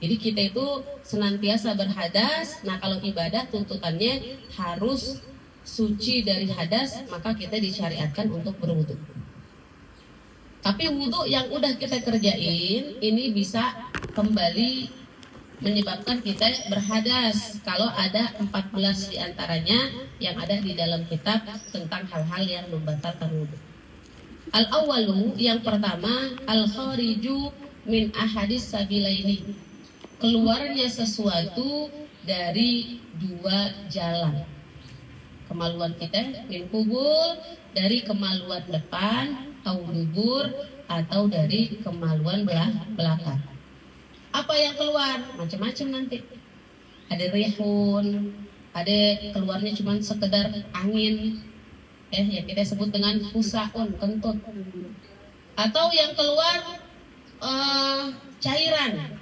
Jadi kita itu senantiasa berhadas. Nah kalau ibadah tuntutannya harus suci dari hadas, maka kita disyariatkan untuk berwudu. Tapi wudu yang udah kita kerjain ini bisa kembali menyebabkan kita berhadas kalau ada 14 diantaranya yang ada di dalam kitab tentang hal-hal yang membatalkan wudu. Al-awwalu, yang pertama, al-khariju min ahadis sabilaini, keluarnya sesuatu dari dua jalan. Kemaluan kita min kubul, dari kemaluan depan, au dubur, atau dari kemaluan belakang. Apa yang keluar? Macam-macam nanti. Ada rihun, ada keluarnya cuma sekedar angin, yang kita sebut dengan fusaun, kentut. Atau yang keluar cairan.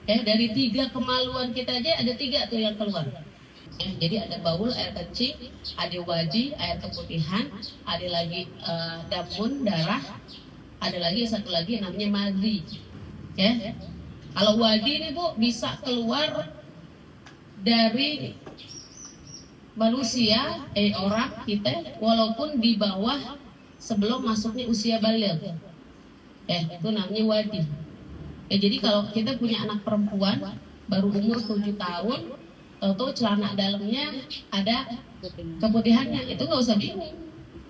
Dari 3 kemaluan kita aja ada 3 tuh yang keluar. Jadi ada baul, air kencing, ada wadi, air keputihan, ada lagi damun, darah, ada lagi satu lagi namanya madhi. Kalau wadi ini Bu bisa keluar dari manusia, orang kita, walaupun di bawah sebelum masuknya usia baligh. Itu namanya wadi. Jadi kalau kita punya anak perempuan baru umur 7 tahun, tahu celana dalamnya ada keputihannya, itu nggak usah bingung.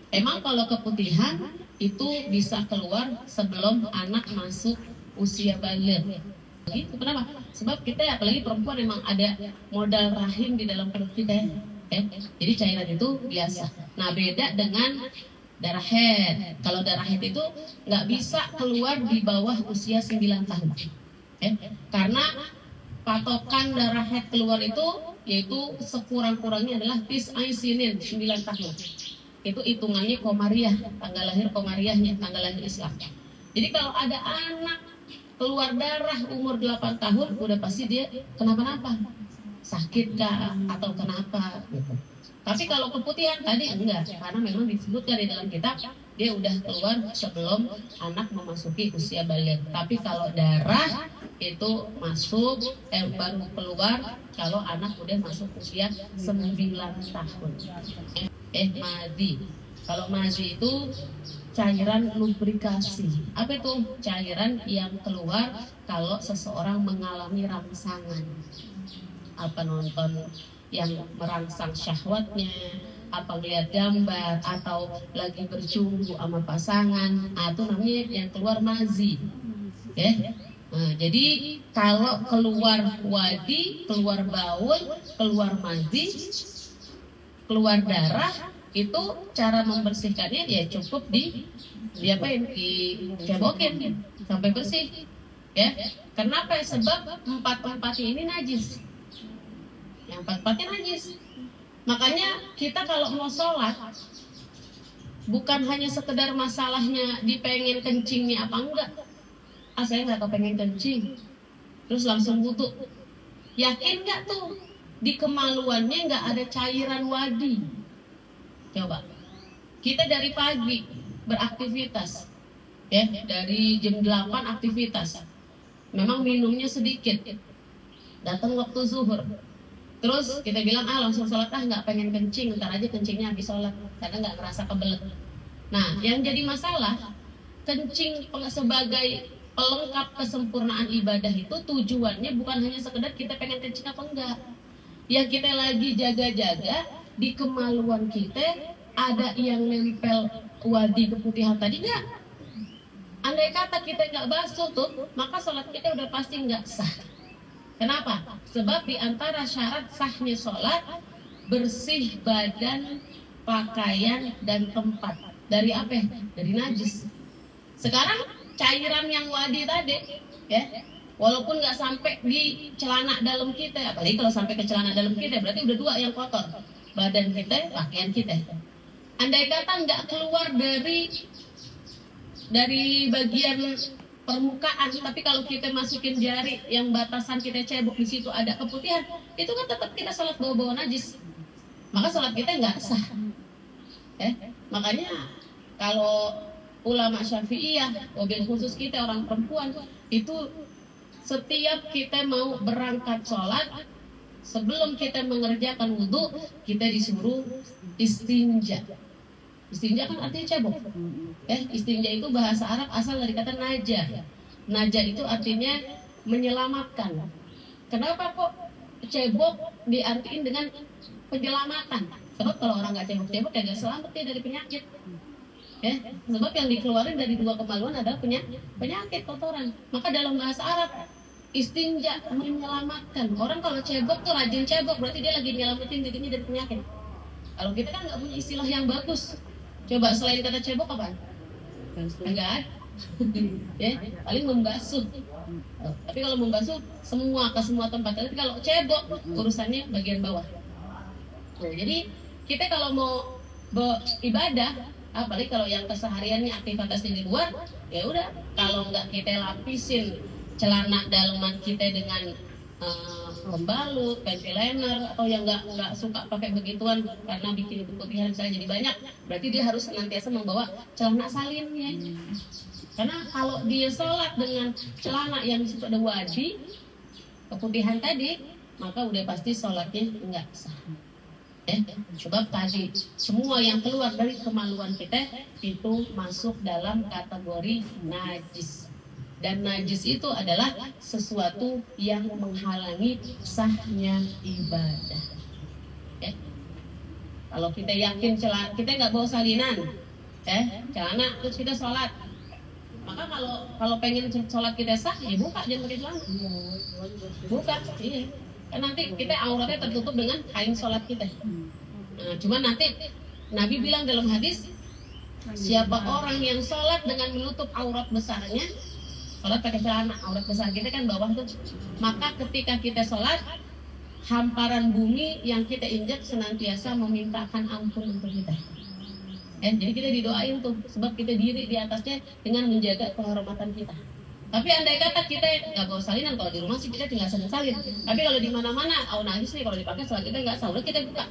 Emang kalau keputihan itu bisa keluar sebelum anak masuk usia baligh. Gitu. Kenapa? Sebab kita apalagi perempuan memang ada modal rahim di dalam perut kita. Jadi cairan itu biasa. Nah beda dengan darah haid. Kalau darah haid itu nggak bisa keluar di bawah usia 9 tahun. Karena patokan darah haid keluar itu yaitu sekurang-kurangnya adalah tis'aisinin 9 tahun. Itu hitungannya komariah, tanggal lahir komariahnya, tanggal lahir Islam. Jadi kalau ada anak keluar darah umur 8 tahun, udah pasti dia kenapa-napa, sakit kah atau kenapa gitu. Tapi kalau keputihan tadi enggak, karena memang disebutkan di dalam kitab dia udah keluar sebelum anak memasuki usia baligh. Tapi kalau darah itu masuk baru keluar kalau anak udah masuk usia 9 tahun. Madhi. Kalau madhi itu cairan lubrikasi. Apa itu? Cairan yang keluar kalau seseorang mengalami rangsangan. Apa nonton yang merangsang syahwatnya, apa lihat gambar, atau lagi bercumbu sama pasangan, itu namanya yang keluar mazi. Nah, jadi kalau keluar wadi, keluar baul, keluar mazi, keluar darah, itu cara membersihkannya ya cukup diapain, dicebokin sampai bersih. Kenapa? Sebab 4 ini najis. Yang 4-4-nya najis. Makanya kita kalau mau sholat bukan hanya sekedar masalahnya dipengen kencingnya apa enggak. Saya nggak kepengen kencing, terus langsung wudu. Yakin nggak tuh di kemaluannya nggak ada cairan wadi? Coba. Kita dari pagi beraktivitas, dari jam 8 aktivitas. Memang minumnya sedikit. Datang waktu zuhur. Terus kita bilang langsung sholat nggak pengen kencing, ntar aja kencingnya habis sholat karena nggak ngerasa kebelet. Nah yang jadi masalah kencing sebagai pelengkap kesempurnaan ibadah itu tujuannya bukan hanya sekedar kita pengen kencing apa enggak. Yang kita lagi jaga-jaga di kemaluan kita ada yang nempel wadi keputihan tadi enggak. Andai kata kita nggak basuh tuh, maka sholat kita udah pasti nggak sah. Kenapa? Sebab di antara syarat sahnya sholat bersih badan, pakaian, dan tempat. Dari apa? Dari najis. Sekarang cairan yang wadi tadi, walaupun nggak sampai di celana dalam kita, apalagi kalau sampai ke celana dalam kita, berarti udah 2 yang kotor. Badan kita, pakaian kita. Andai kata nggak keluar dari bagian permukaan, tapi kalau kita masukin jari yang batasan kita cebok di situ ada keputihan, itu kan tetap kita sholat bawa-bawa najis, maka sholat kita nggak sah. Makanya kalau ulama Syafi'iyah, mobil khusus kita orang perempuan itu setiap kita mau berangkat sholat, sebelum kita mengerjakan wudhu, kita disuruh istinja. Istinja kan artinya cebok. Istinja itu bahasa Arab asal dari kata najah. Najah itu artinya menyelamatkan. Kenapa kok cebok diartiin dengan penyelamatan? Sebab kalau orang nggak cebok-cebok ya nggak selamat ya dari penyakit. Sebab yang dikeluarin dari dua kemaluan adalah penyakit kotoran. Maka dalam bahasa Arab istinja menyelamatkan. Orang kalau cebok tuh rajin cebok, berarti dia lagi nyelamatin dirinya dari penyakit. Kalau kita kan nggak punya istilah yang bagus. Coba selain kata cebok apa? Enggak. Paling membasuh. Tapi kalau membasuh ke semua tempat. Tapi kalau cebok urusannya bagian bawah. Jadi kita kalau mau beribadah, apalagi kalau yang kesehariannya aktivitasnya di luar, ya udah. Kalau nggak kita lapisin celana dalaman kita dengan pembalut, panty liner, atau yang nggak suka pakai begituan karena bikin keputihan misalnya jadi banyak, berarti dia harus senantiasa membawa celana salinnya. Karena kalau dia sholat dengan celana yang sudah wajib keputihan tadi, maka udah pasti sholatnya nggak sah. Sebab tadi semua yang keluar dari kemaluan kita itu masuk dalam kategori najis. Dan najis itu adalah sesuatu yang menghalangi sahnya ibadah. Kalau kita yakin celana, kita nggak bawa salinan, celana terus kita sholat, maka kalau pengen sholat kita sah, ya buka, jangan pakai celana. Buka, iya. Kan nanti kita auratnya tertutup dengan kain sholat kita. Nah, cuman nanti Nabi bilang dalam hadis, siapa orang yang sholat dengan menutup aurat besarnya, sholat pakai celana, aurat besar kita kan bawah tuh, maka ketika kita sholat, hamparan bumi yang kita injak senantiasa memintakan ampun untuk kita. Jadi kita didoain tuh, sebab kita diri di atasnya dengan menjaga kehormatan kita. Tapi andai kata kita nggak bawa salinan, kalau di rumah sih kita tinggal salin. Tapi kalau di mana-mana, najis nih, kalau dipakai sholat kita nggak sah, udah kita buka,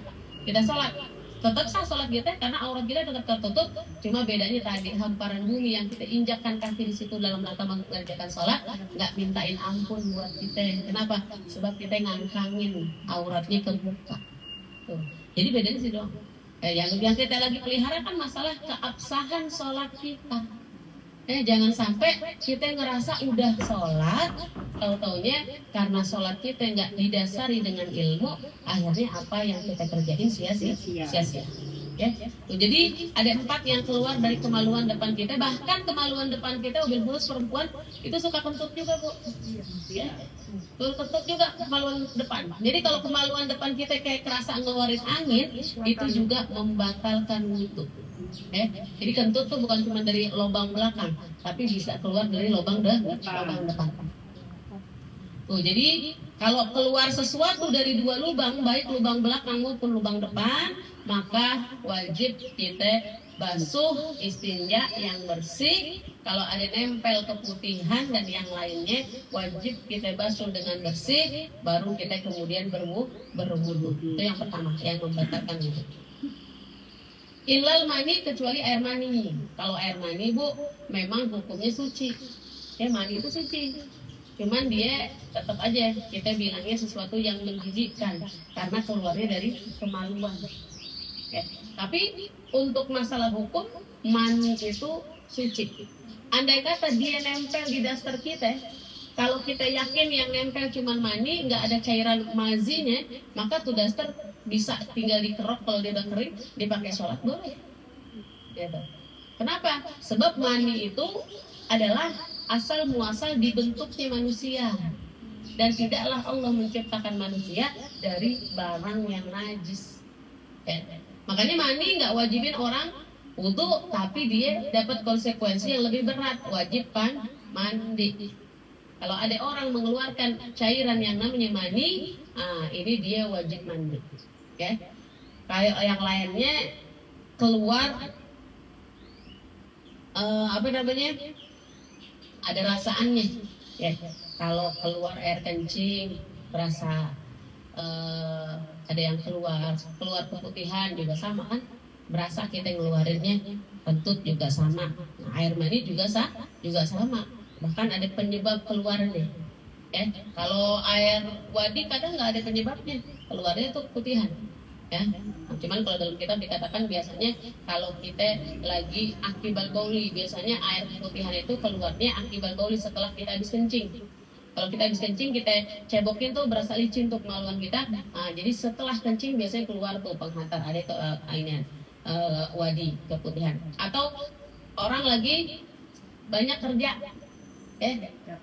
kita sholat. Tetap sah sholat kita karena aurat kita tetap tertutup. Cuma bedanya tadi hamparan bumi yang kita injakkan kaki di situ dalam rangka mengerjakan sholat, nggak mintain ampun buat kita. Kenapa? Sebab kita ngangkangin auratnya kebuka. Tuh. Jadi bedanya sih dong. Yang kita lagi pelihara kan masalah keabsahan sholat kita. Jangan sampai kita ngerasa udah sholat, tahu-taunya karena sholat kita nggak didasari dengan ilmu, akhirnya apa yang kita kerjain sia-sia. Jadi ada 4 yang keluar dari kemaluan depan kita. Bahkan kemaluan depan kita, mobil khusus perempuan itu suka kentut juga, Bu. Kentut juga kemaluan depan. Jadi kalau kemaluan depan kita kayak kerasa ngeluarin angin, itu juga membatalkan wudhu. Jadi kentut tuh bukan cuma dari lubang belakang, tapi bisa keluar dari lubang depan. Jadi kalau keluar sesuatu dari 2 lubang, baik lubang belakang maupun lubang depan, maka wajib kita basuh, istinja yang bersih. Kalau ada nempel keputihan dan yang lainnya, wajib kita basuh dengan bersih, baru kita kemudian berwudu. Itu yang pertama, yang membatalkan wudu. Ilal mani, kecuali air mani. Kalau air mani, Bu, memang hukumnya suci. Mani itu suci. Cuman dia tetap aja kita bilangnya sesuatu yang menjijikkan karena keluarnya dari kemaluan. Tapi untuk masalah hukum, mani itu suci. Andai kata dia nempel di daster kita, kalau kita yakin yang nempel cuma mani, nggak ada cairan mazinya, maka tuh daster bisa tinggal dikerok. Kalau dia udah kering, dipakai sholat boleh. Kenapa? Sebab mani itu adalah asal muasal dibentuknya manusia, dan tidaklah Allah menciptakan manusia dari barang yang najis. Makanya mani nggak wajibin orang wudu, tapi dia dapat konsekuensi yang lebih berat, wajib mandi. Kalau ada orang mengeluarkan cairan yang namanya mani, ini dia wajib mandi. Kayak yang lainnya keluar ada rasaannya. Kalau keluar air kencing, berasa ada yang keluar keputihan juga sama kan, berasa kita ngeluarinnya. Kentut juga sama. Air mani juga sama. Bahkan ada penyebab keluarnya. Kalau air wadi kadang nggak ada penyebabnya, keluarnya itu putihan. Cuman kalau dalam kitab dikatakan biasanya kalau kita lagi akibal bauli, biasanya air putihan itu keluarnya akibal bauli setelah kita habis kencing. Kalau kita habis kencing, kita cebokin tuh berasa licin tuh kemaluan kita. Jadi setelah kencing biasanya keluar tuh penghantar ada itu wadi keputihan. Atau orang lagi banyak kerja,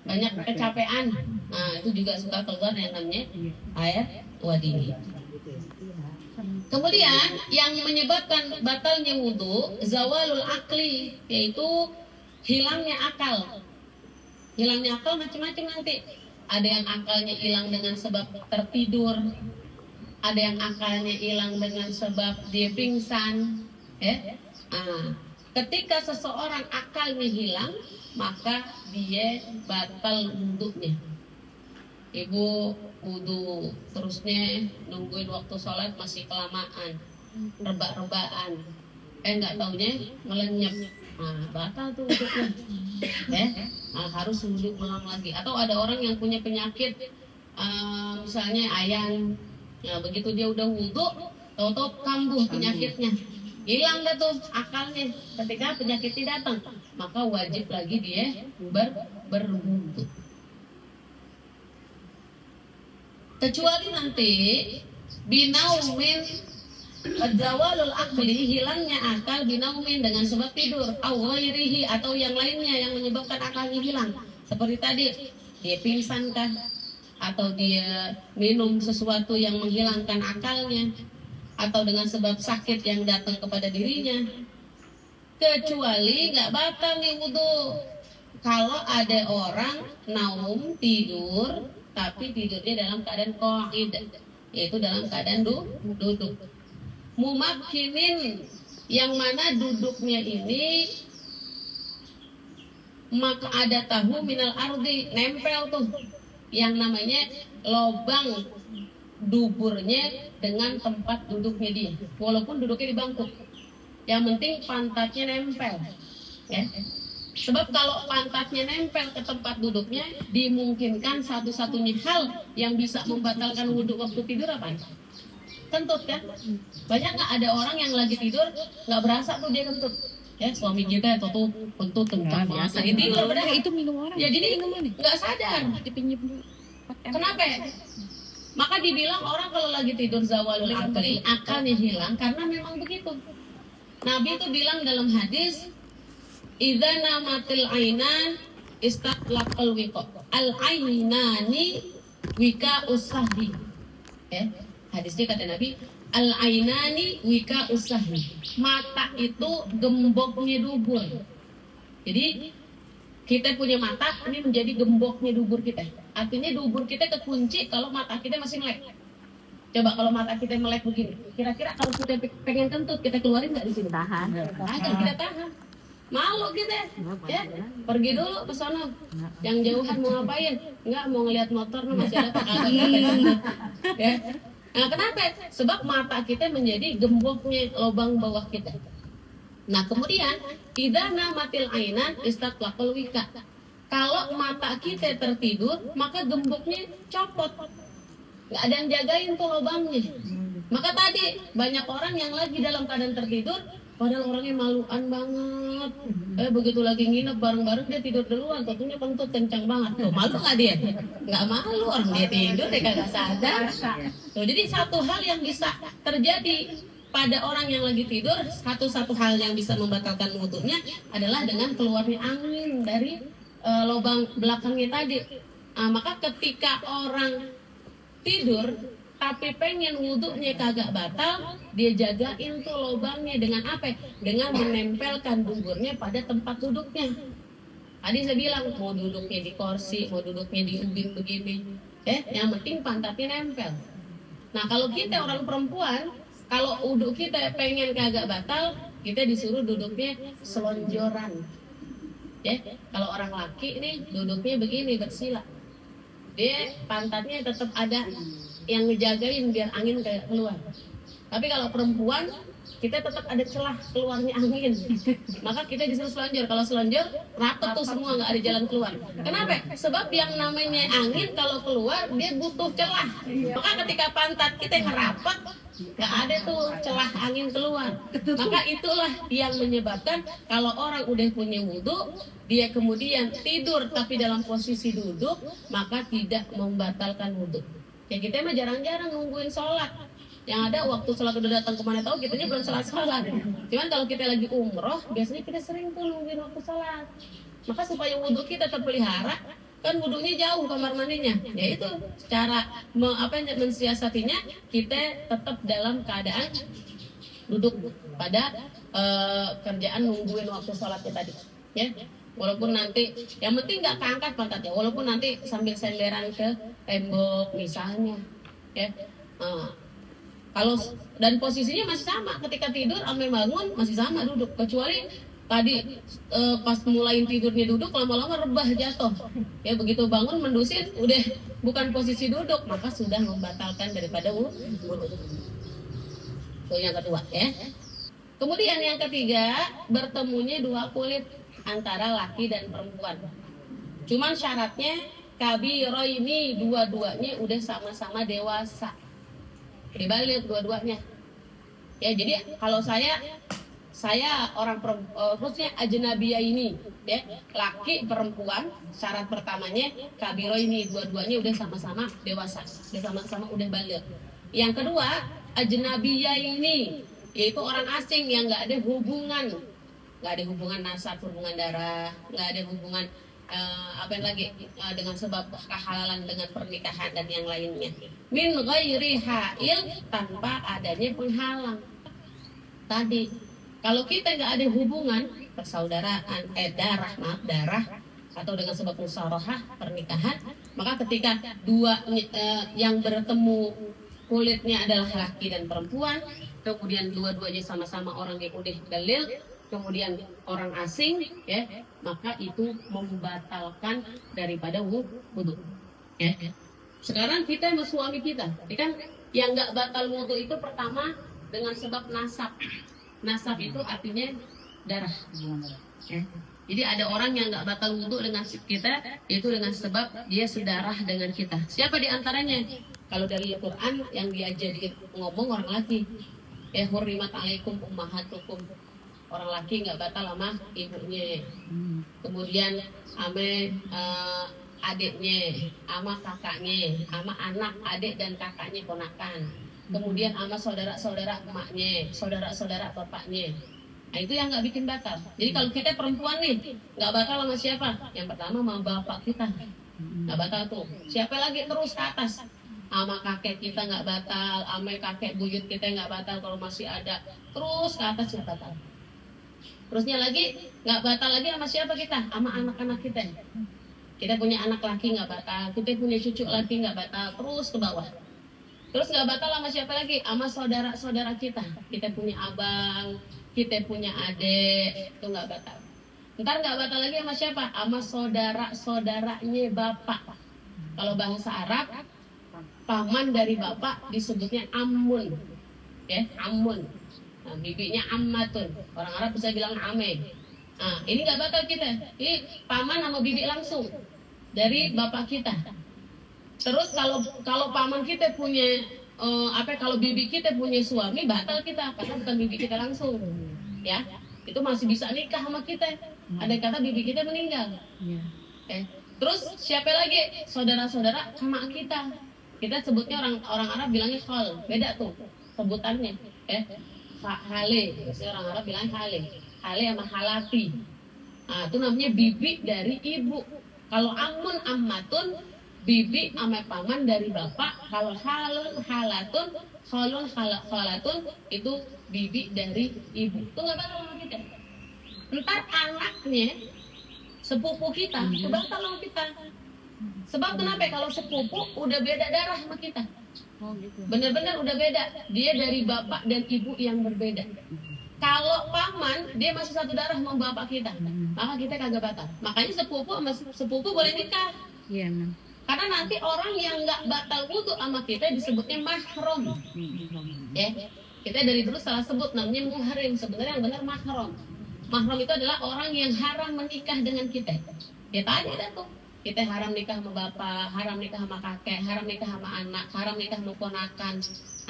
banyak kecapean, itu juga suka keluar yang namanya air wadi. Kemudian yang menyebabkan batalnya wudhu zawalul akli, yaitu hilangnya akal. Hilangnya akal macam-macam nanti. Ada yang akalnya hilang dengan sebab tertidur, ada yang akalnya hilang dengan sebab dia pingsan. Ketika seseorang akalnya hilang, maka dia batal wudhunya. Ibu wudhu terusnya nungguin waktu sholat masih kelamaan, rebak-rebakan, nggak taunya melenyap, batal tuh wudhunya. Harus wudhu ulang lagi. Atau ada orang yang punya penyakit, misalnya ayan, begitu dia udah wudhu, tahu-tahu kambuh penyakitnya, hilang dah tuh akalnya. Ketika penyakitnya datang, maka wajib lagi dia berwudhu. Kecuali nanti binaumin zawalul akli, hilangnya akal binaumin dengan sebab tidur, awwairihi atau yang lainnya yang menyebabkan akalnya hilang. Seperti tadi dia pingsan kah, atau dia minum sesuatu yang menghilangkan akalnya, atau dengan sebab sakit yang datang kepada dirinya. Kecuali nggak batal nih wudhu kalau ada orang naum tidur tapi tidurnya dalam keadaan qa'id, yaitu dalam keadaan duduk. Mumakkinin, yang mana duduknya ini maka ada tahu minal ardi, nempel tuh yang namanya lobang duburnya dengan tempat duduknya dia, walaupun duduknya di bangku, yang penting pantatnya nempel. Sebab kalau pantatnya nempel ke tempat duduknya, dimungkinkan satu-satunya hal yang bisa membatalkan wudhu waktu tidur apa? Kentut kan? Banyak nggak ada orang yang lagi tidur nggak berasa tuh dia kentut? Suami kita tuh kentut kencang biasa. Ini benar itu minum orang. Ya jadi nggak sadar. Dipinjam dulu. Kenapa? Maka dibilang orang kalau lagi tidur zawalul akli, akalnya hilang karena memang begitu. Nabi itu bilang dalam hadis, idza namatil ainan istatlaqal wiqa. Al ainani wika usahi. Hadisnya kata Nabi, al ainani wika usahi. Mata itu gemboknya dubur. Jadi kita punya mata ini menjadi gemboknya dubur kita. Artinya dubur kita kekunci kalau mata kita masih melek. Coba kalau mata kita melek begini, kira-kira kalau kita pengen kentut kita keluarin nggak di sini? Tahan. Kita tahan. Malu kita, pergi dulu ke sana. Yang jauhan mau ngapain? Enggak, mau ngelihat motor, masih ada ya. Nah, kenapa? Sebab mata kita menjadi gemboknya lubang bawah kita. Nah, kemudian idza namatil ainan istatlaqal wika. Kalau mata kita tertidur, maka gemboknya copot. Nggak ada yang jagain tuh lubangnya. Maka tadi banyak orang yang lagi dalam keadaan tertidur, padahal orangnya maluan banget. Begitu lagi nginep bareng-bareng dia tidur duluan, tentunya kentut kencang banget. Tuh, malu nggak dia? Nggak malu, orang dia tidur dia kagak sadar. Tuh, jadi satu hal yang bisa terjadi pada orang yang lagi tidur, satu hal yang bisa membatalkan wudhunya adalah dengan keluarnya angin dari lubang belakangnya tadi. Maka ketika orang tidur tapi pengen wudhunya kagak batal, dia jagain tuh lubangnya dengan apa? Dengan menempelkan duburnya pada tempat duduknya. Tadi saya bilang mau duduknya di kursi, mau duduknya di ubin begini, yang penting pantatnya nempel. Nah, kalau kita orang perempuan, kalau wudhu kita pengen kagak batal, kita disuruh duduknya selonjoran. Kalau orang laki nih duduknya begini bersila, dia pantatnya tetap ada yang ngejagain biar angin kayak keluar. Tapi kalau perempuan kita tetap ada celah keluarnya angin. Maka kita disuruh selonjor. Kalau selonjor rapat tuh semua, nggak ada jalan keluar. Kenapa? Sebab yang namanya angin kalau keluar dia butuh celah. Maka ketika pantat kita yang rapat, nggak ada tuh celah angin keluar. Maka itulah yang menyebabkan kalau orang udah punya wudhu, dia kemudian tidur tapi dalam posisi duduk, maka tidak membatalkan wudhu. Ya kita mah jarang-jarang nungguin sholat. Yang ada waktu sholat udah datang kemana tahu, kitanya belum sholat. Cuman kalau kita lagi umroh, biasanya kita sering tuh nungguin waktu sholat. Maka supaya wudhu kita terpelihara, kan wudhunya jauh kamar mandinya. Ya itu cara mensiasatinya, kita tetap dalam keadaan duduk pada kerjaan nungguin waktu sholatnya tadi. Ya, walaupun nanti yang penting nggak keangkat pantatnya, walaupun nanti sambil senderan ke tembok misalnya. Ya. Kalau dan posisinya masih sama, ketika tidur sampai bangun masih sama duduk, kecuali tadi pas mulai tidurnya duduk, lama-lama rebah jatuh. Ya begitu bangun mendusin udah bukan posisi duduk, maka sudah membatalkan daripada wudhu. Itu yang kedua ya. Kemudian yang ketiga, bertemunya dua kulit antara laki dan perempuan. Cuman syaratnya kabiro ini dua-duanya udah sama-sama dewasa. Dibalik dua-duanya. Ya jadi kalau saya orang khususnya ajnabiyah ini, ya, laki perempuan, syarat pertamanya kabiro ini dua-duanya udah sama-sama dewasa, udah sama-sama udah balik. Yang kedua, ajnabiyah ini yaitu orang asing yang nggak ada hubungan nasab, hubungan darah, nggak ada hubungan dengan sebab kehalalan dengan pernikahan dan yang lainnya. Min ghairi hail, tanpa adanya penghalang. Tadi kalau kita nggak ada hubungan persaudaraan, darah atau dengan sebab musyawarah pernikahan, maka ketika dua yang bertemu kulitnya adalah laki dan perempuan, kemudian dua-duanya sama-sama orang yang udah dalil, kemudian orang asing, ya, maka itu membatalkan daripada wudhu. Ya. Sekarang kita sama suami kita, kan yang nggak batal wudhu itu pertama dengan sebab nasab. Nasab itu artinya darah. Ya. Jadi ada orang yang nggak batal wudhu dengan kita, itu dengan sebab dia sedarah dengan kita. Siapa di antaranya? Kalau dari Al-Quran yang diajarin ngomong orang laki, ya hurrimat alaikum ummahatukum. Orang laki nggak batal sama ibunya, kemudian ame adiknya, ama kakaknya, ama anak adik dan kakaknya ponakan, kemudian ama saudara-saudara emaknya, saudara-saudara bapaknya. Nah itu yang nggak bikin batal. Jadi kalau kita perempuan nih nggak batal sama siapa? Yang pertama sama bapak kita nggak batal tuh. Siapa lagi terus ke atas? Ama kakek kita nggak batal, ama kakek buyut kita nggak batal kalau masih ada, terus ke atas nggak batal. Terusnya lagi nggak batal lagi sama siapa kita? Sama anak-anak kita. Kita punya anak laki nggak batal, kita punya cucu laki nggak batal, terus ke bawah. Terus nggak batal sama siapa lagi? Sama saudara-saudara kita. Kita punya abang, kita punya adik, itu nggak batal. Ntar nggak batal lagi sama siapa? Sama saudara-saudaranya bapak. Kalau bahasa Arab, paman dari bapak disebutnya ammun, ya ammun. Nah, bibinya ammatun, orang Arab bisa bilang ame. Nah, ini nggak batal kita. Ini paman sama bibi langsung dari bapak kita. Terus kalau paman kita punya kalau bibi kita punya suami, batal kita karena bukan bibi kita langsung. Ya, itu masih bisa nikah sama kita. Ada kata bibi kita meninggal. Terus siapa lagi? Saudara-saudara emak kita. Kita sebutnya orang Arab bilangnya khal, beda tuh sebutannya. Hale, orang Arab bilang hale sama halati. Nah, itu namanya bibi dari ibu. Kalau amun ammatun, bibi sama paman dari bapak. Kalau halun halatun, halatun itu bibi dari ibu. Itu nggak batal sama kita. Ntar anaknya sepupu kita, itu batal sama kita. Sebab kenapa? Kalau sepupu udah beda darah sama kita. Benar-benar udah beda. Dia dari bapak dan ibu yang berbeda. Kalau paman, dia masih satu darah sama bapak kita, maka kita kagak batal. Makanya sepupu sama sepupu boleh nikah. Karena nanti orang yang nggak batal wudhu sama kita disebutnya mahram. Ya, Kita dari dulu salah sebut namanya muhrim, sebenarnya yang benar mahram. Mahram itu adalah orang yang haram menikah dengan kita. Ya tadi ada tuh, kita haram nikah sama bapak, haram nikah sama kakek, haram nikah sama anak, haram nikah sama ponakan,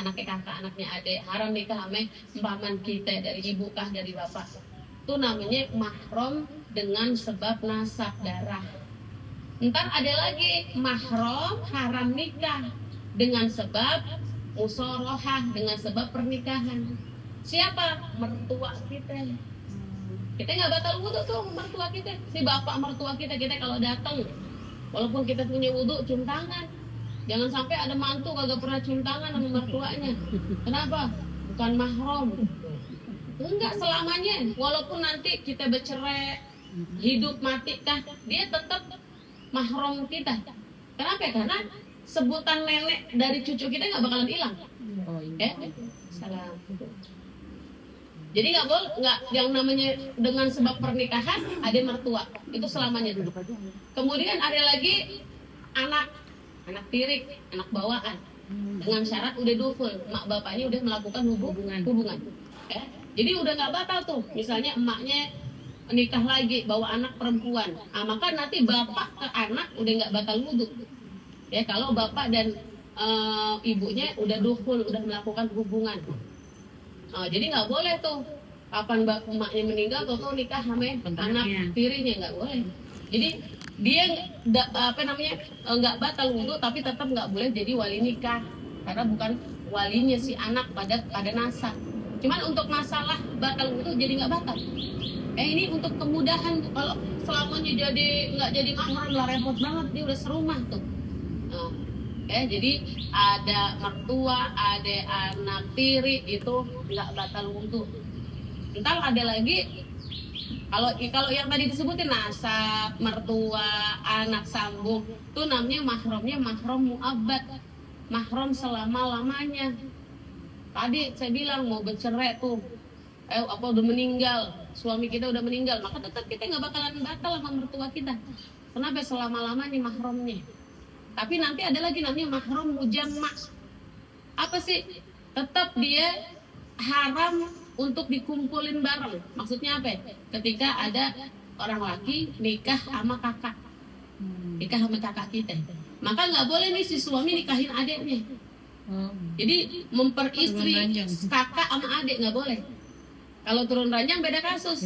anaknya kakak, anaknya adik, haram nikah sama paman kita, dari ibu kah, dari bapak. Itu namanya mahram dengan sebab nasab darah. Ntar ada lagi mahram haram nikah dengan sebab musorohah, dengan sebab pernikahan. Siapa? Mertua kita. Kita nggak batal wudhu tuh mertua kita, si bapak mertua kita kalau datang, walaupun kita punya wudhu, cium tangan. Jangan sampai ada mantu kagak pernah cium tangan sama mertuanya. Kenapa? Bukan mahram. Enggak selamanya, walaupun nanti kita bercerai, hidup mati kah, dia tetap mahram kita. Kenapa? Karena sebutan nenek dari cucu kita nggak bakalan hilang. Salam. Jadi nggak boleh, nggak yang namanya dengan sebab pernikahan ada mertua itu selamanya dulu. Kemudian ada lagi anak tirik, anak bawaan dengan syarat udah duful, mak bapaknya udah melakukan hubungan. Ya. Jadi udah nggak batal tuh. Misalnya emaknya nikah lagi bawa anak perempuan, maka nanti bapak ke anak udah nggak batal wudhu. Ya kalau bapak dan ibunya udah duful, udah melakukan hubungan. Jadi nggak boleh tuh kapan emaknya meninggal atau nikah sama anak tirinya, nggak boleh. Jadi dia nggak batal wudhu tapi tetap nggak boleh jadi wali nikah karena bukan walinya si anak pada nasab. Cuman untuk masalah batal wudhu jadi nggak batal. Ini untuk kemudahan tuh, kalau selamanya nggak jadi mahram lah repot banget, dia udah serumah tuh. Jadi ada mertua, ada anak tiri itu nggak batal wudhu. Ntar ada lagi kalau yang tadi disebutin nasab, mertua, anak sambung, itu namanya mahramnya mahram mu'abbad, mahram selama-lamanya. Tadi saya bilang mau bercerai tuh, udah meninggal, suami kita udah meninggal, maka tetap kita nggak bakalan batal sama mertua kita. Kenapa? Selama-lamanya mahramnya. Tapi nanti ada lagi namanya mahram mujamma. Apa sih? Tetap dia haram untuk dikumpulin bareng. Maksudnya apa? Ketika ada orang laki nikah sama kakak, nikah sama kakak kita, maka nggak boleh nih si suami nikahin adiknya. Jadi memperistri kakak sama adik nggak boleh. Kalau turun ranjang beda kasus.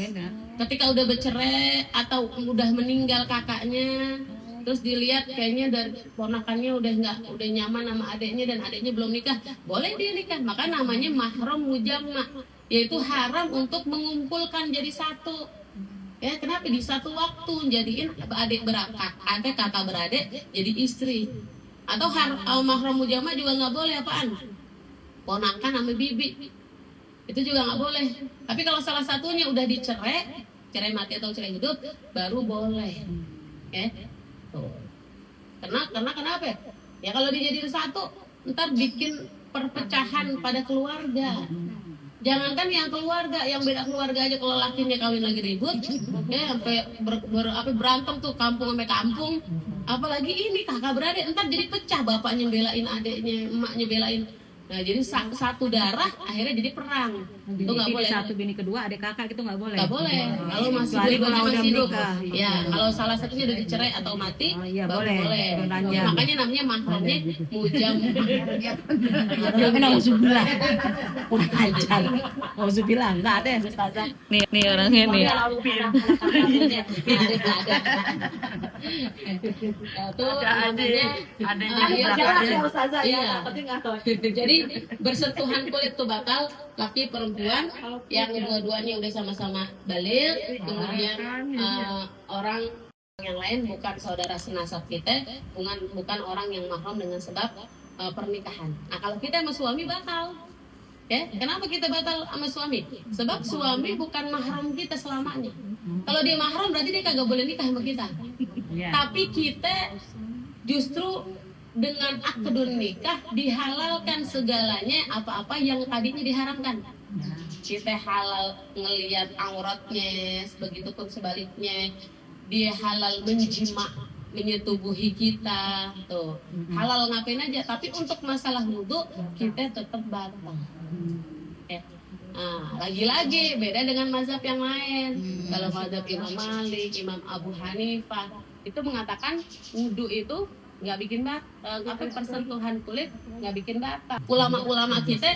Ketika udah bercerai atau udah meninggal kakaknya, terus dilihat kayaknya dari ponakannya udah nyaman sama adiknya dan adiknya belum nikah, boleh dia nikah. Maka namanya mahram mujamma, yaitu haram untuk mengumpulkan jadi satu. Ya, kenapa di satu waktu jadiin adik berakat, ada kakak beradik jadi istri. Atau mahram mujamma juga nggak boleh apaan? Ponakan sama bibi. Itu juga nggak boleh. Tapi kalau salah satunya udah dicerai, cerai mati atau cerai hidup, baru boleh. Ya. Karena kenapa? Ya kalau dijadiin satu, ntar bikin perpecahan pada keluarga. Jangankan yang keluarga, yang beda keluarga aja kalau lakinya kawin lagi ribut, ya sampai berantem tuh kampung sampai kampung. Apalagi ini kakak beradik, ntar jadi pecah, bapaknya belain adiknya, emaknya belain. Nah jadi satu darah akhirnya jadi perang. Itu nggak boleh. Satu bini kedua ada kakak itu nggak boleh. Nggak boleh. Kalau masih hidup, ya kalau salah satunya udah dicerai atau mati, baru boleh. Makanya namanya mahramnya mujam. Nauzubillah. Kurang ajar. Nauzubillah nggak ada. Nih orangnya nih. Itu namanya jadi bersentuhan kulit tuh bakal laki perempuan yang dua-duanya udah sama-sama baligh, kemudian orang yang lain bukan saudara senasab kita, bukan orang yang mahram dengan sebab pernikahan. Nah kalau kita sama suami batal, ya kenapa kita batal sama suami? Sebab suami bukan mahram kita selamanya. Kalau dia mahram berarti dia kagak boleh nikah sama kita. Tapi kita justru dengan akdun nikah dihalalkan segalanya, apa-apa yang tadinya diharamkan. Kita halal ngelihat auratnya, begitupun sebaliknya dia halal menjima, menyetubuhi kita, tuh halal ngapain aja. Tapi untuk masalah wudhu kita tetap batal. Ya. Nah, lagi-lagi beda dengan mazhab yang lain. Kalau mazhab Imam Malik, Imam Abu Hanifah itu mengatakan wudhu itu nggak bikin apa persentuhan kulit nggak bikin batal. Ulama-ulama kita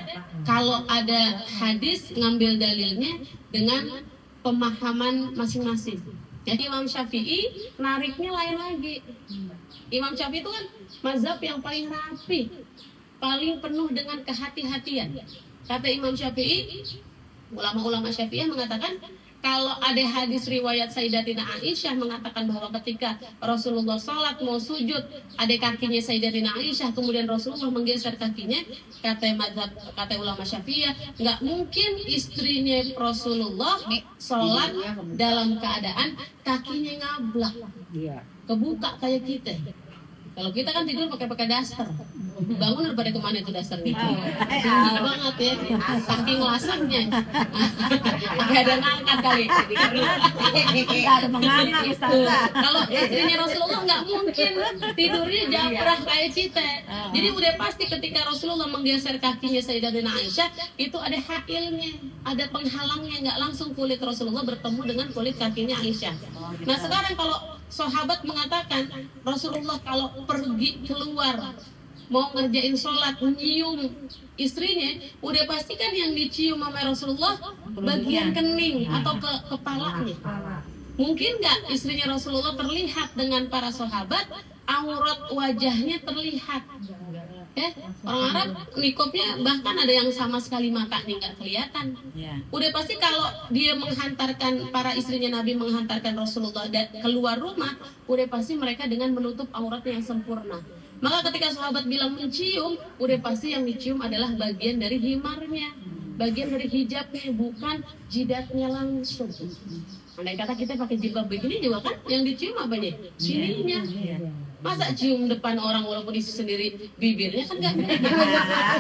kalau ada hadis ngambil dalilnya dengan pemahaman masing-masing. Jadi Imam Syafi'i nariknya lain lagi. Imam Syafi'i itu kan mazhab yang paling rapi, paling penuh dengan kehati-hatian. Kata Imam Syafi'i, ulama-ulama Syafi'iyah mengatakan kalau ada hadis riwayat Sayyidatina Aisyah mengatakan bahwa ketika Rasulullah sholat mau sujud, ada kakinya Sayyidatina Aisyah, kemudian Rasulullah menggeser kakinya, kata ulama Syafi'iyah, nggak mungkin istrinya Rasulullah sholat dalam keadaan kakinya ngablak, kebuka kayak kita. Kalau kita kan tidur pakai daster, bangun daripada kemana itu dasternya? Tinggi banget ya, saking lasangnya. Agak ada ngangkat kali. Ada menganga Ustazah. Kalau istrinya Rasulullah nggak mungkin tidurnya jabrah kayak kita. Jadi udah pasti ketika Rasulullah menggeser kakinya Sayyidatina Aisyah, itu ada hailnya, ada penghalangnya, nggak langsung kulit Rasulullah bertemu dengan kulit kakinya Aisyah. Nah sekarang kalau sahabat mengatakan Rasulullah kalau pergi keluar mau ngerjain sholat nyium istrinya, udah pasti kan yang dicium sama Rasulullah bagian kening atau kepalanya. Mungkin nggak istrinya Rasulullah terlihat dengan para sahabat, aurat wajahnya terlihat. Orang Arab nikopnya bahkan ada yang sama sekali mata nih nggak kelihatan. Udah pasti kalau dia menghantarkan para istrinya Nabi menghantarkan Rasulullah dan keluar rumah, udah pasti mereka dengan menutup auratnya yang sempurna. Maka ketika sahabat bilang mencium, udah pasti yang dicium adalah bagian dari himarnya, bagian dari hijabnya, bukan jidatnya langsung. Andai kata kita pakai jilbab begini juga kan, yang dicium apanya? Sininya. Masa cium depan orang walaupun isi sendiri bibirnya kan nggak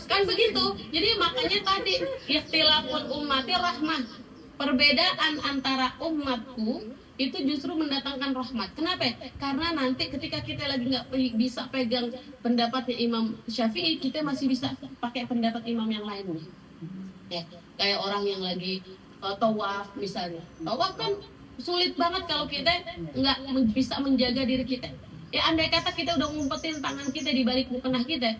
kan begitu. Jadi makanya tadi ikhtilaful ummati rahmah, perbedaan antara umatku itu justru mendatangkan rahmat. Kenapa? Karena nanti ketika kita lagi nggak bisa pegang pendapatnya Imam Syafi'i, kita masih bisa pakai pendapat imam yang lain. Ya, kayak orang yang lagi tawaf misalnya. Tawaf kan sulit banget kalau kita nggak bisa menjaga diri kita. Ya andai kata kita udah ngumpetin tangan kita di balik mukena kita,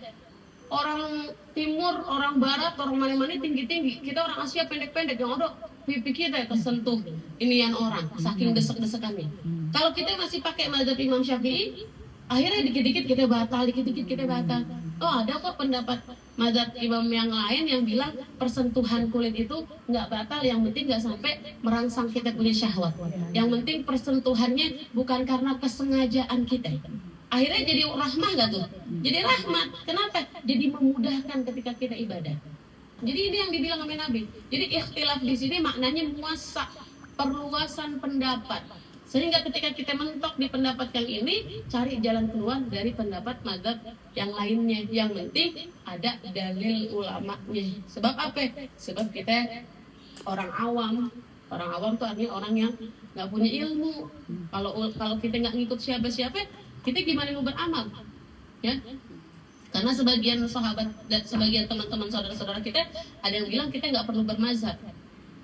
orang timur, orang barat, orang mana-mana tinggi-tinggi, kita orang Asia pendek-pendek, yang ada pipi kita tersentuh inian orang, saking desek-desekannya. Kalau kita masih pakai mazhab Imam Syafi'i, akhirnya dikit-dikit kita batal, dikit-dikit kita batal. Oh ada kok pendapat mazhab imam yang lain yang bilang persentuhan kulit itu nggak batal, yang penting nggak sampai merangsang kita punya syahwat. Yang penting persentuhannya bukan karena kesengajaan kita. Akhirnya jadi rahmah nggak tuh? Jadi rahmat. Kenapa? Jadi memudahkan ketika kita ibadah. Jadi ini yang dibilang sama Nabi. Jadi ikhtilaf di sini maknanya muasa, perluasan pendapat. Sehingga ketika kita mentok di pendapat yang ini, cari jalan keluar dari pendapat mazhab yang lainnya. Yang penting ada dalil ulamanya. Sebab apa? Sebab kita orang awam. Orang awam tuh artinya orang yang nggak punya ilmu. Kalau kita nggak ngikut siapa-siapa, kita gimana mau beramal? Ya. Karena sebagian sahabat dan sebagian teman-teman saudara-saudara kita ada yang bilang kita nggak perlu bermazhab.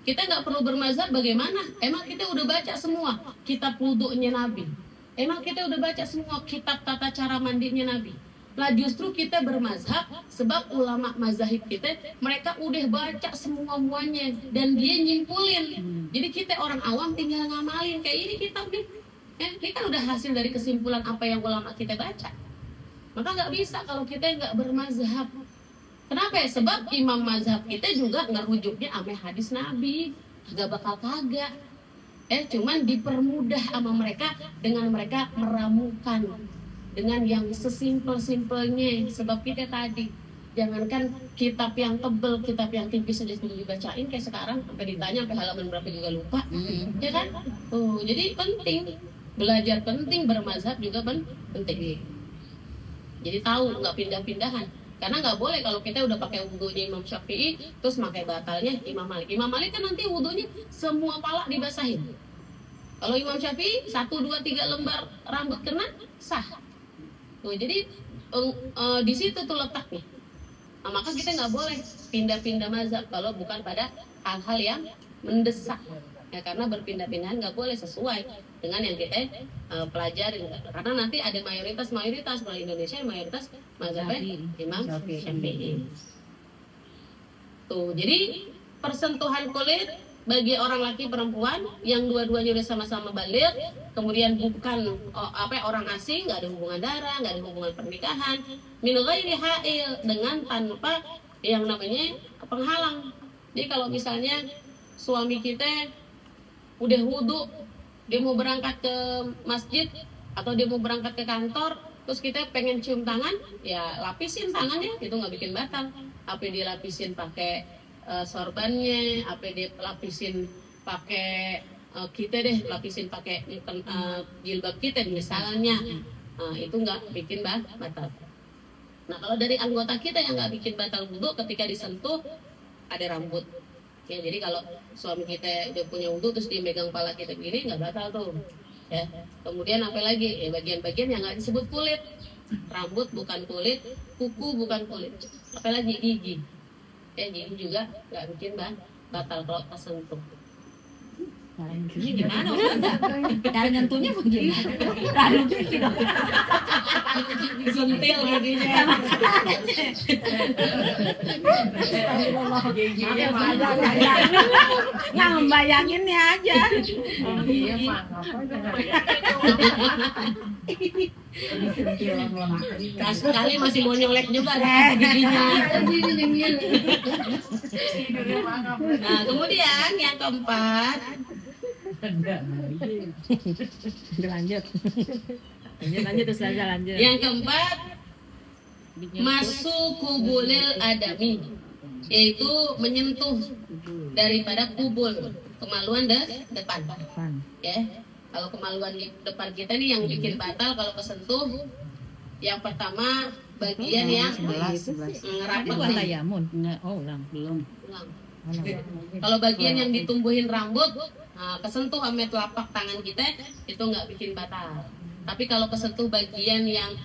Kita nggak perlu bermazhab bagaimana? Emang kita udah baca semua kitab wudunya Nabi. Emang kita udah baca semua kitab tata cara mandinya Nabi. Nah justru kita bermazhab sebab ulama mazahib kita mereka udah baca semuanya dan dia nyimpulin. Jadi kita orang awam tinggal ngamalin kayak ini kitab nih. Ini kan udah hasil dari kesimpulan apa yang ulama kita baca. Maka nggak bisa kalau kita nggak bermazhab. Kenapa ya? Sebab imam mazhab kita juga ngerujuknya ame hadis Nabi. Gak bakal kagak. Cuman dipermudah sama mereka dengan mereka meramukan. Dengan yang sesimpel-simpelnya. Sebab kita tadi, jangankan kitab yang tebel, kitab yang tipis saja sudah dibacain. Kayak sekarang, sampai ditanya, sampai halaman berapa juga lupa. Ya kan? Jadi penting. Belajar penting, bermazhab juga penting. Jadi tahu, nggak pindah-pindahan. Karena nggak boleh kalau kita udah pakai wudhunya Imam Syafi'i, terus pakai batalnya Imam Malik. Imam Malik kan nanti wudhunya semua pala dibasahin. Kalau Imam Syafi'i 1, 2, 3 lembar rambut kena sah. Jadi di situ tuh letaknya. Nah, maka kita nggak boleh pindah-pindah mazhab kalau bukan pada hal-hal yang mendesak. Ya, karena berpindah-pindahan nggak boleh sesuai dengan yang kita pelajari, karena nanti ada mayoritas kalau Indonesia mayoritas mazhabnya Imam Syafi'i. Tuh, jadi persentuhan kulit bagi orang laki perempuan yang dua-duanya udah sama-sama balik, kemudian bukan orang asing, nggak ada hubungan darah, nggak ada hubungan pernikahan, min ghairi hail, dengan tanpa yang namanya penghalang. Jadi kalau misalnya suami kita udah wudhu, dia mau berangkat ke masjid atau dia mau berangkat ke kantor, terus kita pengen cium tangan, ya lapisin tangannya, itu nggak bikin batal. Apa dia lapisin pakai sorbannya, apa dia lapisin pakai kita deh lapisin pakai jilbab kita misalnya, itu nggak bikin batal. Nah kalau dari anggota kita yang nggak bikin batal wudhu ketika disentuh ada rambut. Ya, jadi kalau suami kita udah punya wudhu terus dia megang kepala kita begini nggak batal tuh. Ya. Kemudian apa lagi? Ya, bagian-bagian yang nggak disebut kulit, rambut bukan kulit, kuku bukan kulit, apalagi gigi. Ya, gigi juga nggak bikin batal kalau tersentuh. Ini gimana Ustazah? Cara nyentuhnya bagaimana? Aduh, gitu. Sentil giginya. Nggak ngebayanginnya aja. Sekali masih mau nyolek juga deh giginya. Nah, kemudian yang keempat, lanjut Ustazah, lanjut. yang keempat masuk kubulil adami, yaitu menyentuh daripada kubul, kemaluan depan. Ya, kalau kemaluan di depan kita nih yang bikin batal kalau kesentuh, yang pertama bagian yang rapat nih. Belum. Kalau bagian yang ditumbuhin rambut, kesentuh sama telapak tangan kita itu nggak bikin batal. Tapi kalau kesentuh bagian yang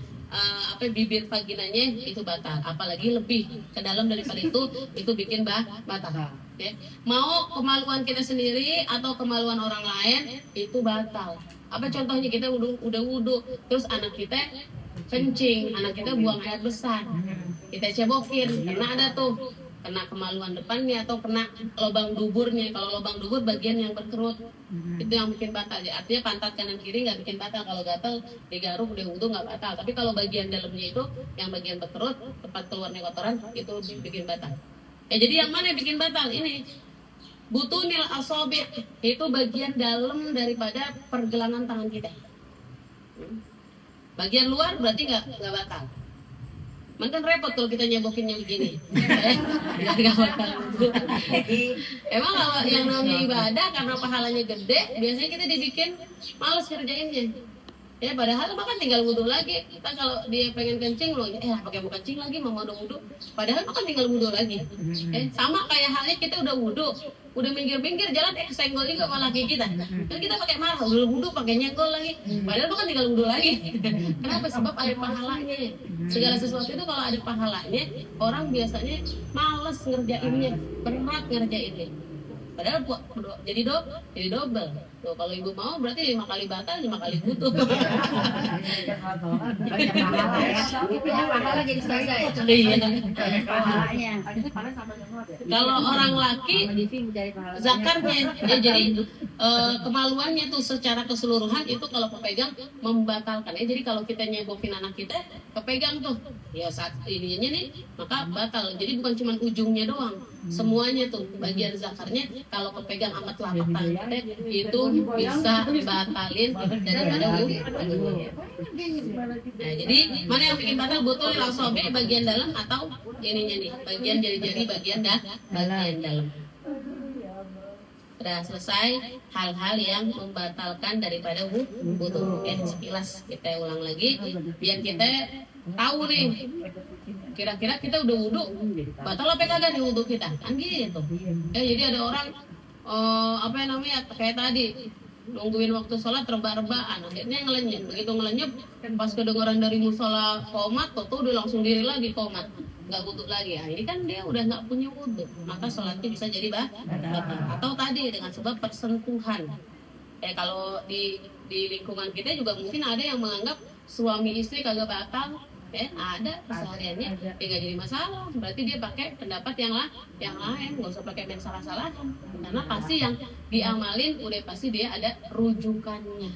bibir vaginanya itu batal. Apalagi lebih ke dalam daripada itu bikin batal. Ya. Mau kemaluan kita sendiri atau kemaluan orang lain itu batal. Apa contohnya, kita udah wudhu, terus anak kita kencing, anak kita buang air besar, kita cebokin, karena ada tuh kena kemaluan depannya atau kena lubang duburnya. Kalau lubang dubur bagian yang berkerut, itu yang bikin batal. Artinya pantat kanan kiri nggak bikin batal. Kalau gatal digaruk udah wudhu nggak batal. Tapi kalau bagian dalamnya itu yang bagian berkerut, tempat keluarnya kotoran, itu bikin batal. Ya, jadi yang mana yang bikin batal? Ini butunil asobi, itu bagian dalam daripada pergelangan tangan kita. Bagian luar berarti nggak batal. Kan repot kalau kita nyebokinnya begini. Nggak bakal. Emang kalau yang namanya ibadah karena pahalanya gede, biasanya kita dibikin males kerjainnya. Ya padahal makan tinggal wudhu lagi. Kita kalau dia pengen kencing loh, pakai mau kencing lagi, mau wudhu. Padahal makan tinggal wudhu lagi. Sama kayak halnya kita udah wudhu, udah minggir-minggir jalan senggol juga sama laki kita. Kan kita pakai marah, udah wudhu pakai nyenggol lagi. Padahal makan tinggal wudhu lagi. Kenapa? Sebab ada pahalanya. Segala sesuatu itu kalau ada pahalanya, orang biasanya malas ngerjainnya, berat ngerjainnya. Padahal jadi double. Tuh, kalau ibu mau berarti 5 kali batal, 5 kali butuh. Pahala jadi selesai. Iya. Kalau orang laki zakarnya, ya jadi kemaluannya tuh secara keseluruhan itu kalau kepegang membatalkan. Ya jadi kalau kita nyebokin anak kita kepegang tuh, ya saat ininya nih maka batal. Jadi bukan cuma ujungnya doang, semuanya tuh bagian zakarnya kalau kepegang sama telapak tangan kita itu bisa batalin daripada wudhu. Nah, jadi mana yang bikin batal? Butuh langsung bagian dalam atau ininya nih, bagian jari-jari bagian dalam. Sudah selesai hal-hal yang membatalkan daripada wudhu. Sekilas kita ulang lagi biar kita tahu nih kira-kira kita udah wudhu batal apa kagak nih wudhu kita, kan gitu. Jadi ada orang kayak tadi nungguin waktu sholat rebah-rebahan, akhirnya ngelenyap. Begitu ngelenyap, pas kedengaran dari musola komat, tuh udah langsung diri lagi komat. nggak wudhu lagi. Ini kan dia udah nggak punya wudhu, maka sholatnya bisa jadi batal. Atau tadi dengan sebab persentuhan. Kalau di lingkungan kita juga mungkin ada yang menganggap suami istri kagak batal. Ada kesehariannya, nggak jadi masalah. Berarti dia pakai pendapat yang lain, nggak usah pakai main salah-salahan. Karena pasti yang diamalin udah pasti dia ada rujukannya.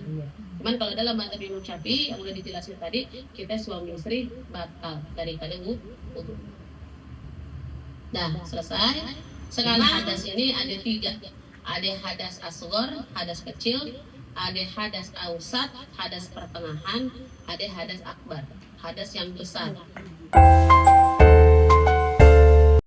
Cuman kalau dalam mazhab Imam Syafi'i yang udah dijelasin tadi, kita suami istri batal daripada wudhu. Nah, selesai. Sekarang hadas ini ada 3. Ada hadas asghar, hadas kecil, ada hadas ausat, hadas pertengahan, ada hadas akbar, hadas yang besar.